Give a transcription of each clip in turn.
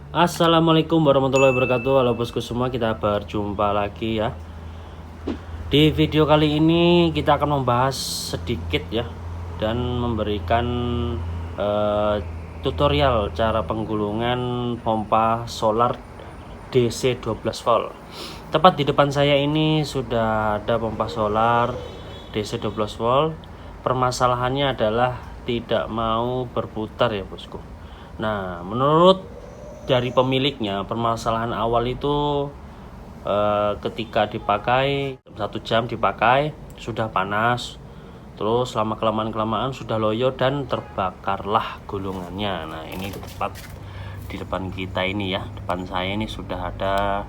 Assalamualaikum warahmatullahi wabarakatuh. Halo bosku semua, kita berjumpa lagi ya. Di video kali ini kita akan membahas sedikit ya, dan memberikan tutorial cara penggulungan pompa solar DC 12 volt. Tepat di depan saya ini sudah ada pompa solar DC 12 volt. Permasalahannya adalah tidak mau berputar ya bosku. Nah, menurut dari pemiliknya, permasalahan awal itu ketika dipakai 1 jam dipakai sudah panas, terus lama kelamaan sudah loyo dan terbakarlah gulungannya. Nah, ini tepat di depan kita ini ya, depan saya ini sudah ada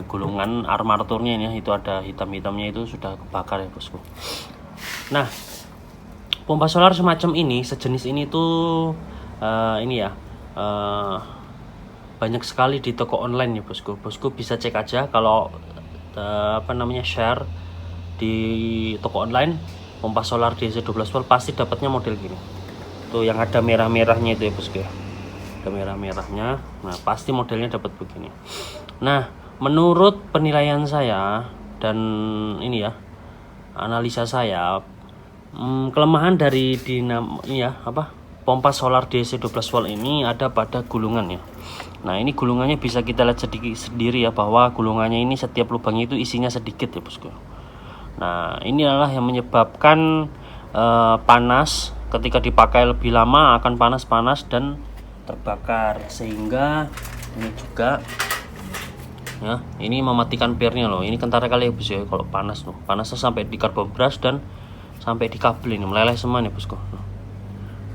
gulungan armaturnya ini ya, itu ada hitam-hitamnya, itu sudah kebakar ya bosku. Nah, pompa solar semacam ini, sejenis ini tuh ini ya, banyak sekali di toko online ya bosku. Bosku bisa cek aja kalau share di toko online pompa solar DC 12 volt, pasti dapatnya model gini. Tuh yang ada merah-merahnya itu ya bosku ya. Ada merah-merahnya. Nah, pasti modelnya dapat begini. Nah, menurut penilaian saya dan ini ya, analisa saya, kelemahan dari pompa solar DC 12 volt ini ada pada gulungannya. Nah, ini gulungannya bisa kita lihat sedikit sendiri ya, bahwa gulungannya ini setiap lubangnya itu isinya sedikit ya bosku. Nah, ini adalah yang menyebabkan panas, ketika dipakai lebih lama akan panas dan terbakar, sehingga ini juga ya, ini mematikan pirnya loh. Ini kentara kali ya bosku ya, kalau panas loh, panasnya sampai di karbon brush dan sampai di kabel ini meleleh semua nih bosku.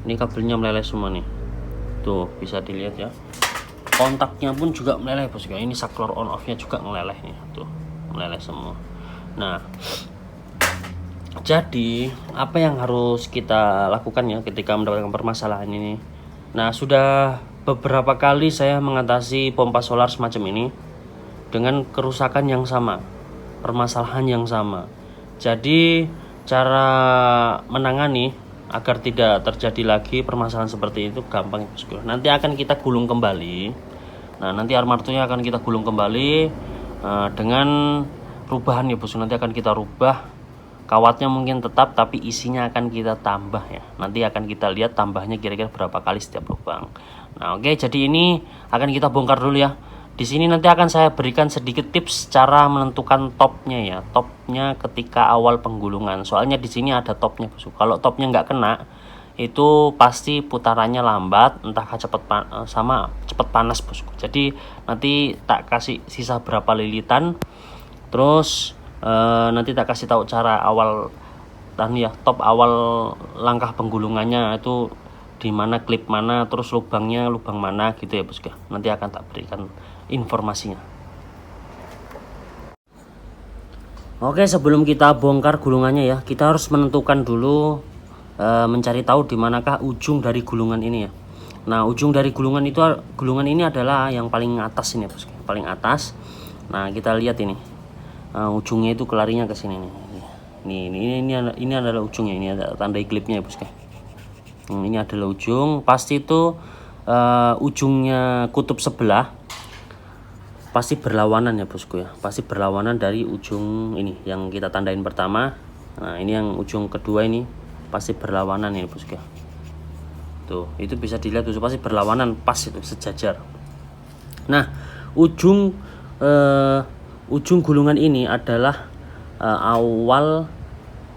Ini kabelnya meleleh semua nih, tuh bisa dilihat ya, kontaknya pun juga meleleh bosku. Ini saklor on off nya juga meleleh nih, tuh meleleh semua. Nah, jadi apa yang harus kita lakukan ya ketika mendapatkan permasalahan ini? Nah, sudah beberapa kali saya mengatasi pompa solar semacam ini dengan kerusakan yang sama, permasalahan yang sama. Jadi cara menangani agar tidak terjadi lagi permasalahan seperti itu gampang bosku. Nanti akan kita gulung kembali. Nah, nanti armaturnya akan kita gulung kembali dengan rubahan ya bosku. Nanti akan kita rubah, kawatnya mungkin tetap tapi isinya akan kita tambah ya. Nanti akan kita lihat tambahnya kira-kira berapa kali setiap lubang. Nah, oke, jadi ini akan kita bongkar dulu ya. Di sini nanti akan saya berikan sedikit tips cara menentukan topnya ya, topnya ketika awal penggulungan. Soalnya di sini ada topnya bosku. Kalau topnya nggak kena, itu pasti putarannya lambat, entah cepat panas bosku. Jadi nanti tak kasih sisa berapa lilitan, terus nanti tak kasih tahu cara awal ya, top awal langkah penggulungannya itu di mana, klip mana, terus lubangnya lubang mana gitu ya bosku. Nanti akan tak berikan informasinya. Oke, sebelum kita bongkar gulungannya ya, kita harus menentukan dulu, mencari tahu di manakah ujung dari gulungan ini ya. Nah, ujung dari gulungan ini adalah yang paling atas ini bosku, paling atas. Nah, kita lihat ini, ujungnya itu kelarinya ke sini nih. Ini adalah ujungnya, ini ada tanda klipnya ya bosku. Ini adalah ujung, pasti itu ujungnya kutub sebelah pasti berlawanan ya bosku ya, pasti berlawanan dari ujung ini yang kita tandain pertama. Nah, ini yang ujung kedua ini pasti berlawanan ini bosku ya. Tuh, itu bisa dilihat tuh, pasti berlawanan, pas itu sejajar. Nah, ujung gulungan ini adalah awal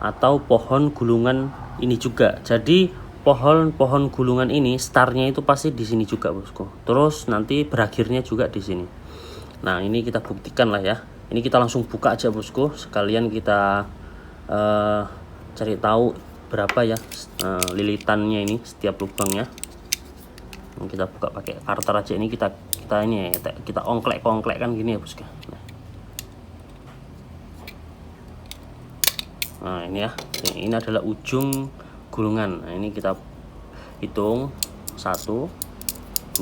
atau pohon gulungan ini juga. Jadi pohon gulungan ini startnya itu pasti di sini juga bosku. Terus nanti berakhirnya juga di sini. Nah, ini kita buktikan lah ya. Ini kita langsung buka aja bosku, sekalian kita cari tahu berapa ya lilitannya ini setiap lubangnya. Kita buka pakai karter aja. Ini kita ini ya, kita ongklek kan gini ya bosku. Nah, ini ya, ini adalah ujung gulungan. Nah, ini kita hitung 1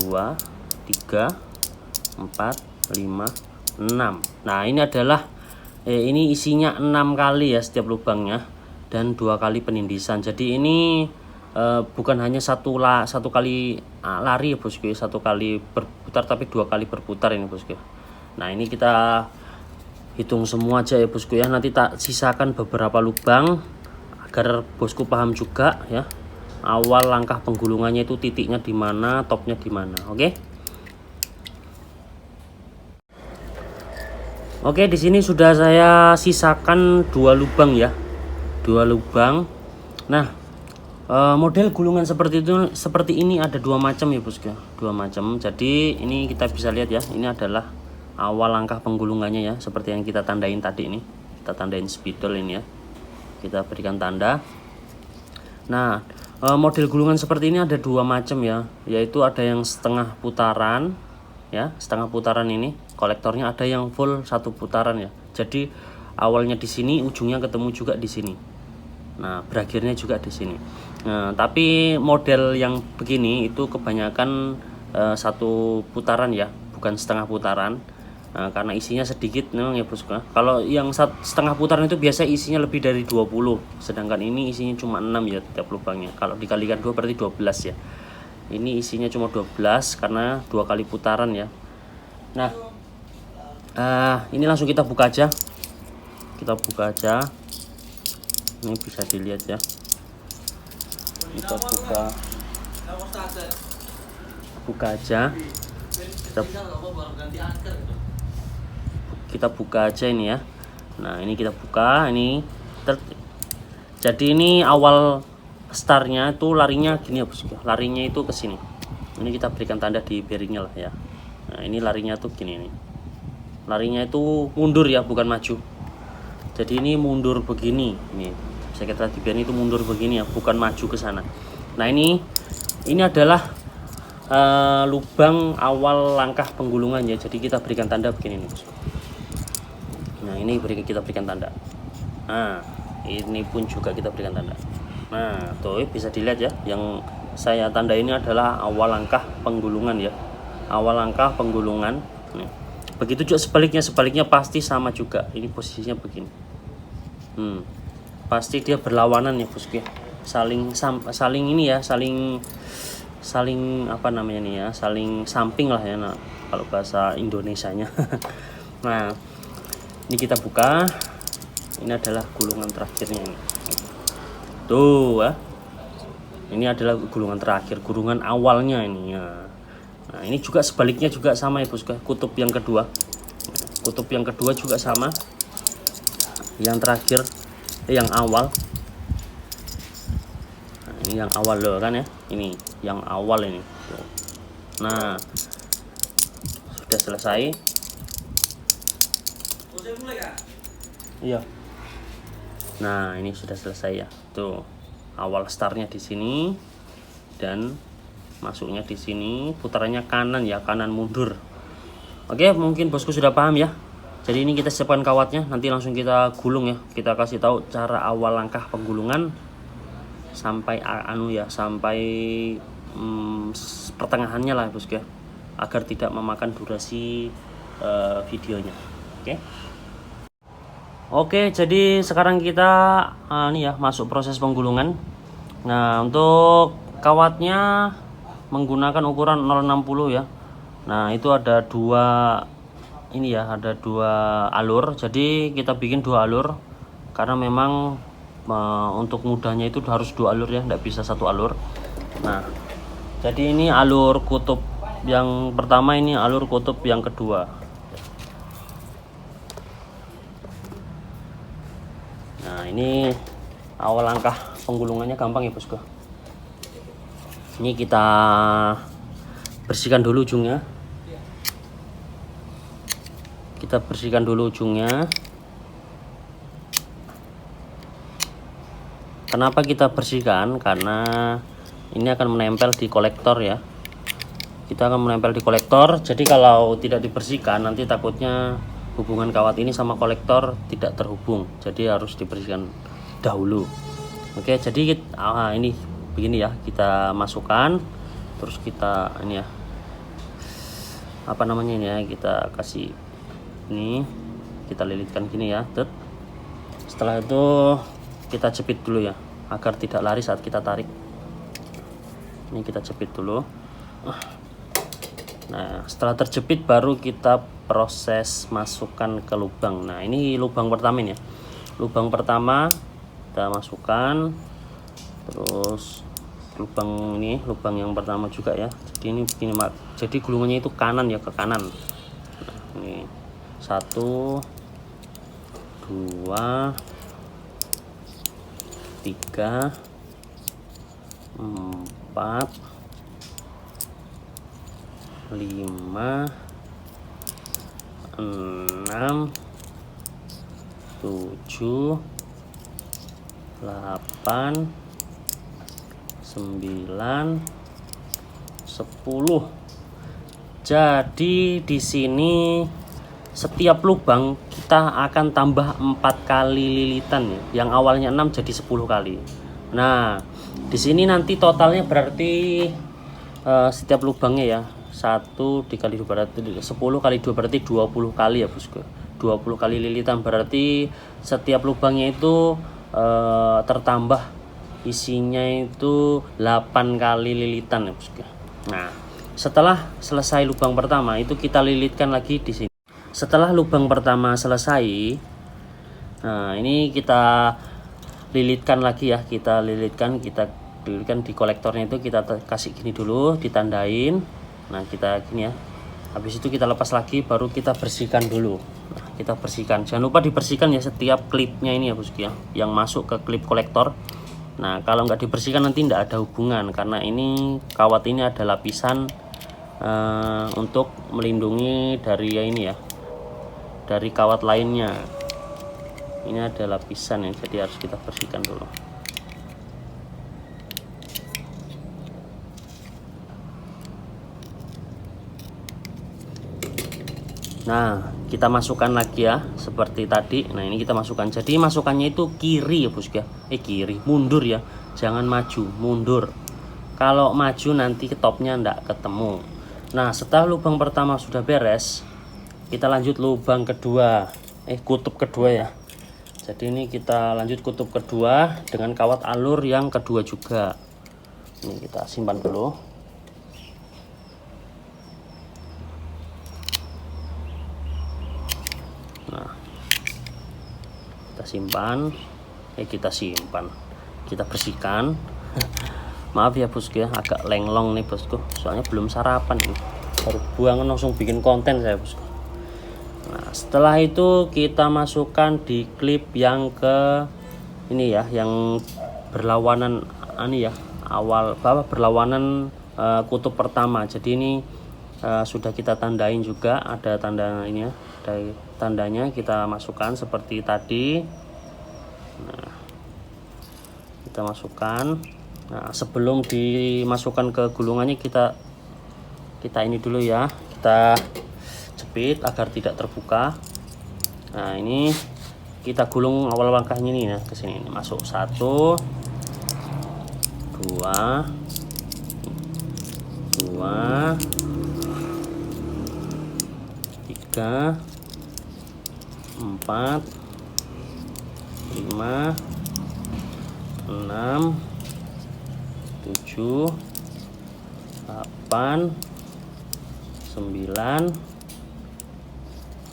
2 3 4 5 6. Nah, ini adalah ini isinya 6 kali ya setiap lubangnya, dan 2 kali penindisan. Jadi ini bukan hanya satu kali lari ya bosku, satu kali berputar, tapi 2 kali berputar ini bosku. Nah ini kita hitung semua aja ya bosku ya, nanti tak sisakan beberapa lubang agar bosku paham juga ya, awal langkah penggulungannya itu titiknya di mana, topnya di mana. Oke, di sini sudah saya sisakan 2 lubang ya, 2 lubang. Nah, model gulungan seperti ini ada 2 macam ya bosku, 2 macam. Jadi ini kita bisa lihat ya, ini adalah awal langkah penggulungannya ya, seperti yang kita tandain tadi ini. Kita tandain spidol ini ya, kita berikan tanda. Nah, model gulungan seperti ini ada 2 macam ya, yaitu ada yang setengah putaran ya, setengah putaran ini kolektornya, ada yang full 1 putaran ya. Jadi awalnya di sini, ujungnya ketemu juga di sini. Nah, berakhirnya juga di sini. Nah, tapi model yang begini itu kebanyakan 1 putaran ya, bukan setengah putaran. Nah, karena isinya sedikit memang ya bosku. Kalau yang setengah putaran itu biasa isinya lebih dari 20, sedangkan ini isinya cuma 6 ya tiap lubangnya. Kalau dikalikan 2 berarti 12 ya. Ini isinya cuma 12 karena 2 kali putaran ya. Nah, ini langsung kita buka aja. Kita buka aja. Ini bisa dilihat ya. Kita buka aja. Kita buka aja ini ya. Nah, ini kita buka ini. Jadi ini awal startnya itu larinya gini ya bosku. Larinya itu ke sini. Ini kita berikan tanda di bearingnya lah ya. Nah, ini larinya tuh gini nih. Larinya itu mundur ya, bukan maju. Jadi ini mundur begini. Nih, saya kata di bearing itu mundur begini ya, bukan maju ke sana. Nah, ini adalah lubang awal langkah penggulungan ya. Jadi kita berikan tanda begini nih bosku. Nah, ini kita berikan tanda. Nah, ini pun juga kita berikan tanda. Nah, tuh bisa dilihat ya, yang saya tanda ini adalah awal langkah penggulungan ya, awal langkah penggulungan. Nih. Begitu juga sebaliknya pasti sama juga. Ini posisinya begini. Pasti dia berlawanan ya bosku ya. Saling ini ya, saling apa namanya nih ya, saling samping lah ya, nah, kalau bahasa Indonesianya. Nah, ini kita buka. Ini adalah gulungan terakhirnya ini. Tuh ya. Ini adalah gulungan terakhir, gulungan awalnya ini ya. Nah, ini juga sebaliknya juga sama ya bosku. Kutub yang kedua. Kutub yang kedua juga sama. Yang terakhir yang awal. Nah, ini yang awal loh kan ya. Ini yang awal ini. Tuh. Nah, sudah selesai. Iya. Nah, ini sudah selesai ya. Tuh. Awal startnya di sini dan masuknya di sini, putarannya kanan ya, kanan mundur. Oke, mungkin bosku sudah paham ya. Jadi ini kita siapkan kawatnya, nanti langsung kita gulung ya. Kita kasih tahu cara awal langkah penggulungan sampai sampai pertengahannya lah bosku ya, agar tidak memakan durasi videonya. Oke, jadi sekarang kita ini ya, masuk proses penggulungan. Nah, untuk kawatnya menggunakan ukuran 060 ya. Nah, itu ada 2 ini ya, ada 2 alur. Jadi kita bikin 2 alur karena memang untuk mudahnya itu harus 2 alur ya, tidak bisa 1 alur. Nah, jadi ini alur kutub yang pertama, ini alur kutub yang kedua. Nah, ini awal langkah penggulungannya gampang ya bosku. Ini kita bersihkan dulu ujungnya. Kita bersihkan dulu ujungnya. Kenapa kita bersihkan? Karena ini akan menempel di kolektor ya. Kita akan menempel di kolektor. Jadi kalau tidak dibersihkan, nanti takutnya hubungan kawat ini sama kolektor tidak terhubung. Jadi harus dibersihkan dahulu. Oke, jadi ini begini ya, kita masukkan, terus kita ini ya, apa namanya ini ya, kita kasih ini, kita lilitkan gini ya. Setelah itu kita jepit dulu ya, agar tidak lari saat kita tarik. Ini kita jepit dulu. Nah, setelah terjepit baru kita proses masukkan ke lubang. Nah, ini lubang pertama ya. Lubang pertama kita masukkan. Terus lubang ini, lubang yang pertama juga ya. Jadi ini begini, jadi gulungannya itu kanan ya, ke kanan. Nah, ini 1 2 3 4 5 6 7 8 9 10. Jadi di sini setiap lubang kita akan tambah 4 kali lilitan ya. Yang awalnya 6 jadi 10 kali. Nah, di sini nanti totalnya berarti setiap lubangnya ya 1 dikali 2 berarti 10 kali 2 berarti 20 kali ya bosku. 20 kali lilitan berarti setiap lubangnya itu tertambah isinya itu 8 kali lilitan ya bosku. Nah, setelah selesai lubang pertama itu kita lilitkan lagi di sini. Setelah lubang pertama selesai, nah ini kita lilitkan lagi ya, kita lilitkan di kolektornya itu kita kasih gini dulu, ditandain. Nah, kita gini ya. Habis itu kita lepas lagi, baru kita bersihkan dulu. Nah, kita bersihkan. Jangan lupa dibersihkan ya setiap klipnya ini ya bosku ya, yang masuk ke klip kolektor. Nah, kalau nggak dibersihkan nanti nggak ada hubungan, karena ini kawat ini ada lapisan untuk melindungi dari ya ini ya, dari kawat lainnya. Ini ada lapisan ya, jadi harus kita bersihkan dulu. Nah, kita masukkan lagi ya seperti tadi. Nah, ini kita masukkan. Jadi masukannya itu kiri ya bosku ya. Kiri, mundur ya. Jangan maju, mundur. Kalau maju nanti topnya ndak ketemu. Nah, setelah lubang pertama sudah beres, kita lanjut lubang kedua. Kutub kedua ya. Jadi ini kita lanjut kutub kedua dengan kawat alur yang kedua juga. Ini kita simpan dulu. Nah, kita simpan, kita bersihkan. Maaf ya bosku ya, agak lenglong nih bosku, soalnya belum sarapan ini, baru buangan langsung bikin konten saya bosku. Nah, setelah itu kita masukkan di klip yang ke ini ya, yang berlawanan ini ya, awal bawah berlawanan kutub pertama. Jadi ini sudah kita tandain juga, ada tanda ini ya, dari tandanya kita masukkan seperti tadi. Nah, kita masukkan. Nah, sebelum dimasukkan ke gulungannya kita ini dulu ya, kita jepit agar tidak terbuka. Nah, ini kita gulung awal langkahnya ini ya, ke sini masuk 1 2 3 4 5 6 7 8 9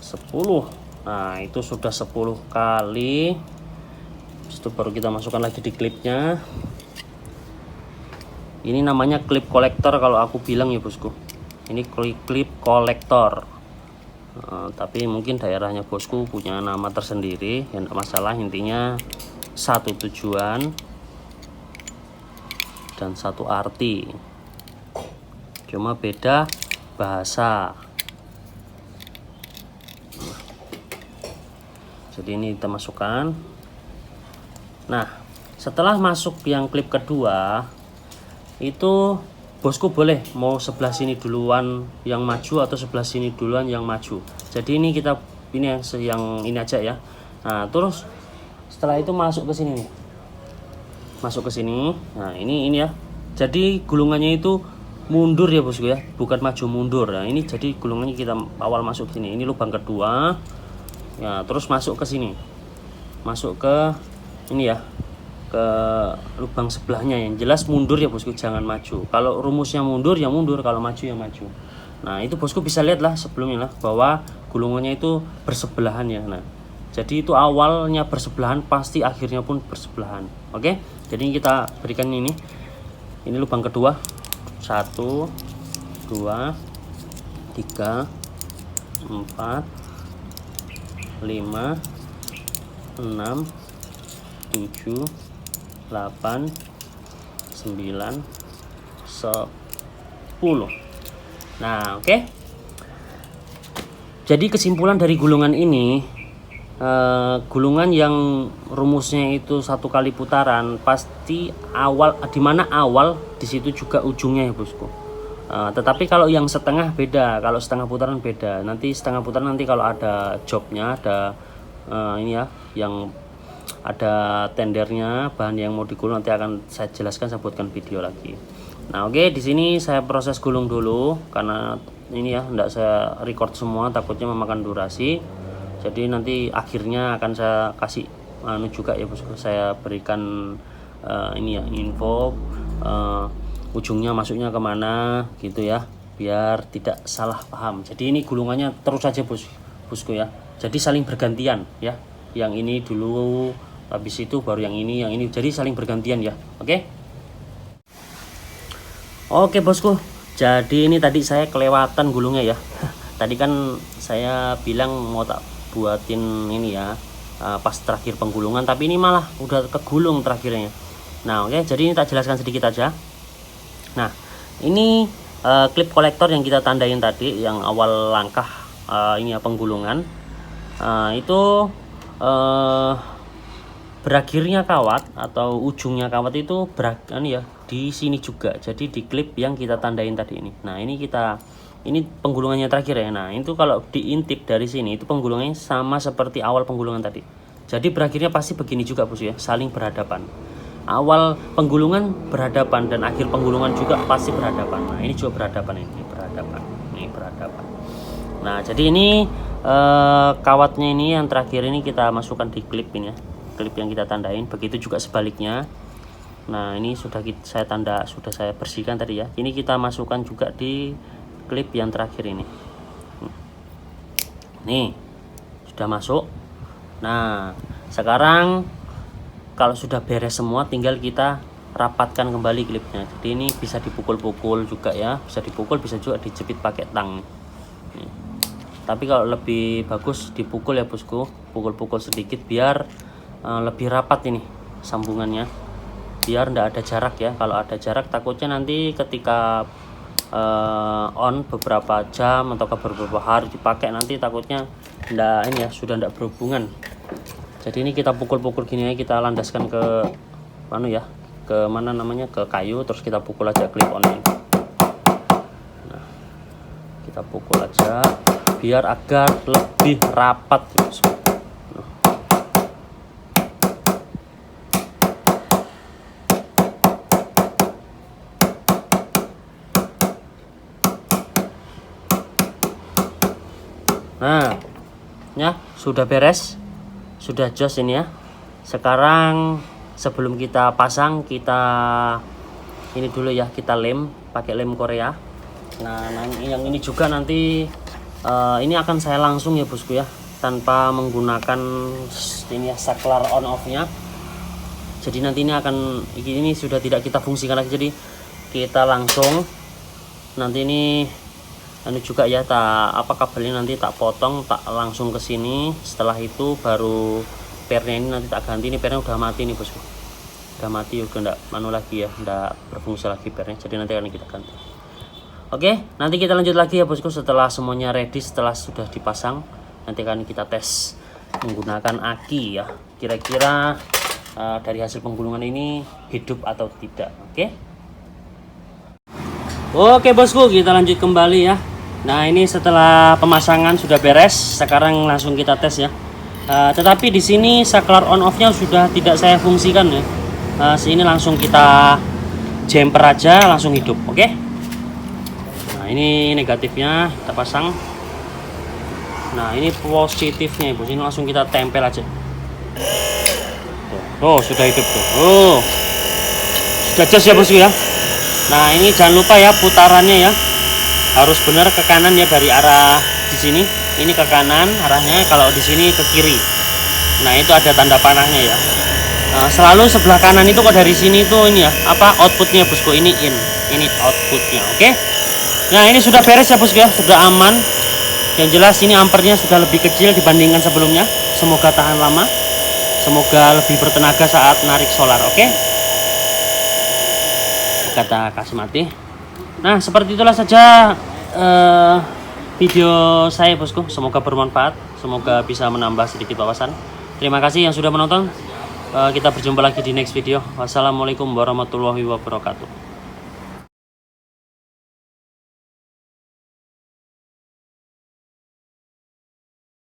10. Nah, itu sudah 10 kali. Itu baru kita masukkan lagi di klipnya. Ini namanya klip kolektor kalau aku bilang ya bosku. Ini klip kolektor. Tapi mungkin daerahnya bosku punya nama tersendiri, ya enggak masalah. Intinya satu tujuan dan satu arti, cuma beda bahasa. Jadi ini kita masukkan. Nah, setelah masuk yang klip kedua itu bosku boleh mau sebelah sini duluan yang maju atau sebelah sini duluan yang maju. Jadi ini kita ini yang ini aja ya. Nah, terus setelah itu masuk ke sini nih. Masuk ke sini. Nah, ini ya. Jadi gulungannya itu mundur ya bosku ya, bukan maju mundur. Nah, ini jadi gulungannya kita awal masuk sini. Ini lubang kedua. Ya, terus masuk ke sini. Masuk ke ini ya. ke lubang sebelahnya. Yang jelas mundur ya bosku, jangan maju. Kalau rumusnya mundur ya mundur, kalau maju ya maju. Nah itu bosku bisa lihat lah sebelumnya lah bahwa gulungannya itu bersebelahan ya. Nah jadi itu awalnya bersebelahan, pasti akhirnya pun bersebelahan. Oke, jadi kita berikan ini lubang kedua. 1 2 3 4 5 6 7 8 9 10. Nah oke. Jadi kesimpulan dari gulungan ini, gulungan yang rumusnya itu 1 kali putaran pasti awal, dimana awal di situ juga ujungnya ya bosku. Tetapi kalau yang setengah beda, kalau setengah putaran beda. Nanti setengah putaran nanti kalau ada jobnya, ada ini ya, yang ada tendernya, bahan yang mau digulung nanti akan saya jelaskan, saya buatkan video lagi. Nah oke, di sini saya proses gulung dulu karena ini ya enggak saya record semua, takutnya memakan durasi. Jadi nanti akhirnya akan saya kasih juga ya bosku, saya berikan ini ya info ujungnya masuknya kemana gitu ya, biar tidak salah paham. Jadi ini gulungannya terus saja bosku ya, jadi saling bergantian ya, yang ini dulu habis itu baru yang ini, jadi saling bergantian ya. Oke bosku, jadi ini tadi saya kelewatan gulungnya ya. Tadi kan saya bilang mau tak buatin ini ya pas terakhir penggulungan, tapi ini malah udah kegulung terakhirnya. Nah oke, jadi ini tak jelaskan sedikit aja. Nah ini klip kolektor yang kita tandain tadi, yang awal langkah ini ya penggulungan, itu berakhirnya kawat atau ujungnya kawat itu ya di sini juga, jadi di klip yang kita tandain tadi ini. Nah ini penggulungannya terakhir ya. Nah itu kalau diintip dari sini itu penggulungannya sama seperti awal penggulungan tadi, jadi berakhirnya pasti begini juga bos ya, saling berhadapan. Awal penggulungan berhadapan dan akhir penggulungan juga pasti berhadapan. Nah ini juga berhadapan, ini berhadapan. Nah jadi ini kawatnya ini yang terakhir ini kita masukkan di klip ini ya, klip yang kita tandain. Begitu juga sebaliknya. Nah ini sudah saya bersihkan tadi ya. Ini kita masukkan juga di klip yang terakhir ini. Nih sudah masuk. Nah sekarang kalau sudah beres semua, tinggal kita rapatkan kembali klipnya. Jadi ini bisa dipukul-pukul juga ya, bisa dipukul, bisa juga dijepit pakai tang. Nih. Tapi kalau lebih bagus dipukul ya bosku, pukul-pukul sedikit biar lebih rapat ini sambungannya, biar ndak ada jarak ya. Kalau ada jarak takutnya nanti ketika on beberapa jam atau beberapa hari dipakai, nanti takutnya ndak ini ya, sudah ndak berhubungan. Jadi ini kita pukul-pukul gini ya, kita landaskan ke ke kayu, terus kita pukul aja clip on ini. Nah, kita pukul aja biar agar lebih rapat. Nah, ya sudah beres. Sudah jos ini ya. Sekarang sebelum kita pasang, kita ini dulu ya, kita lem pakai lem Korea. Nah yang ini juga nanti ini akan saya langsung ya bosku ya, tanpa menggunakan ini ya saklar on off nya. Jadi nanti ini sudah tidak kita fungsikan lagi, jadi kita langsung nanti ini juga ya, kabelnya nanti tak potong, tak langsung ke sini. Setelah itu baru pernya ini nanti tak ganti. Ini pernya udah mati nih bosku, udah mati, udah enggak lagi ya, enggak berfungsi lagi pernya, jadi nanti akan kita ganti. Oke, nanti kita lanjut lagi ya bosku setelah semuanya ready, setelah sudah dipasang. Nanti akan kita tes menggunakan aki ya, kira-kira dari hasil penggulungan ini hidup atau tidak. Oke bosku, kita lanjut kembali ya. Nah ini setelah pemasangan sudah beres, sekarang langsung kita tes ya. Tetapi di sini saklar on off nya sudah tidak saya fungsikan ya. Sini langsung kita jumper aja, langsung hidup. Nah ini negatifnya kita pasang. Nah ini positifnya ibu, ini langsung kita tempel aja. Tuh. Oh, sudah hidup tuh. Oh, sudah jos ya bosku ya. Nah, ini jangan lupa ya putarannya ya. Harus benar ke kanan ya, dari arah di sini. Ini ke kanan arahnya, kalau di sini ke kiri. Nah, itu ada tanda panahnya ya. Nah, selalu sebelah kanan itu kok dari sini tuh ini ya, apa outputnya bosku, ini in, ini outputnya. Oke. Nah, ini sudah beres ya bosku ya, sudah aman. Yang jelas ini ampernya sudah lebih kecil dibandingkan sebelumnya. Semoga tahan lama. Semoga lebih bertenaga saat narik solar. Oke. Kata kasih mati. Nah, seperti itulah saja video saya bosku. Semoga bermanfaat, semoga bisa menambah sedikit wawasan. Terima kasih yang sudah menonton. Kita berjumpa lagi di next video. Wassalamualaikum warahmatullahi wabarakatuh.